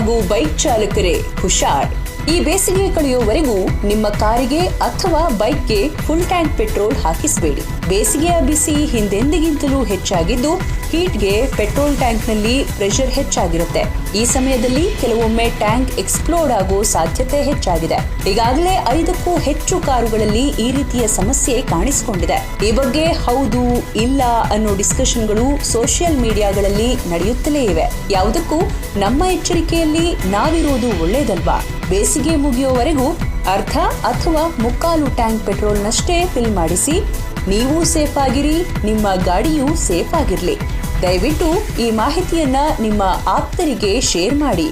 ಹಾಗೂ ಬೈಕ್ ಚಾಲಕರೇ ಹುಷಾರ್. ಈ ಬೇಸಿಗೆ ಕಳೆಯುವವರೆಗೂ ನಿಮ್ಮ ಕಾರಿಗೆ ಅಥವಾ ಬೈಕ್ಗೆ ಫುಲ್ ಟ್ಯಾಂಕ್ ಪೆಟ್ರೋಲ್ ಹಾಕಿಸಬೇಡಿ. ಬೇಸಿಗೆಯ ಬಿಸಿ ಹಿಂದೆಂದಿಗಿಂತಲೂ ಹೆಚ್ಚಾಗಿದ್ದು ಹೀಟ್ಗೆ ಪೆಟ್ರೋಲ್ ಟ್ಯಾಂಕ್ನಲ್ಲಿ ಪ್ರೆಷರ್ ಹೆಚ್ಚಾಗಿರುತ್ತೆ. ಈ ಸಮಯದಲ್ಲಿ ಕೆಲವೊಮ್ಮೆ ಟ್ಯಾಂಕ್ ಎಕ್ಸ್ಪ್ಲೋಡ್ ಆಗೋ ಸಾಧ್ಯತೆ ಹೆಚ್ಚಾಗಿದೆ. ಈಗಾಗಲೇ 5ಕ್ಕೂ ಹೆಚ್ಚು ಕಾರುಗಳಲ್ಲಿ ಈ ರೀತಿಯ ಸಮಸ್ಯೆ ಕಾಣಿಸಿಕೊಂಡಿದೆ. ಈ ಬಗ್ಗೆ ಹೌದು ಇಲ್ಲ ಅನ್ನೋ ಡಿಸ್ಕಷನ್ಗಳು ಸೋಷಿಯಲ್ ಮೀಡಿಯಾಗಳಲ್ಲಿ ನಡೆಯುತ್ತಲೇ ಇವೆ. ಯಾವುದಕ್ಕೂ ನಮ್ಮ ಎಚ್ಚರಿಕೆಯಲ್ಲಿ ನಾವಿರೋದು ಒಳ್ಳೇದಲ್ವಾ? ಬೇಸಿಗೆ ಮುಗಿಯುವವರೆಗೂ ಅರ್ಧ ಅಥವಾ ಮುಕ್ಕಾಲು ಟ್ಯಾಂಕ್ ಪೆಟ್ರೋಲ್ನಷ್ಟೇ ಫಿಲ್ ಮಾಡಿಸಿ. ನೀವು ಸೇಫ್ ಆಗಿರಿ, ನಿಮ್ಮ ಗಾಡಿಯೂ ಸೇಫ್ ಆಗಿರ್ಲಿ. ದಯವಿಟ್ಟು ಈ ಮಾಹಿತಿಯನ್ನ ನಿಮ್ಮ ಆಪ್ತರಿಗೆ ಶೇರ್ ಮಾಡಿ.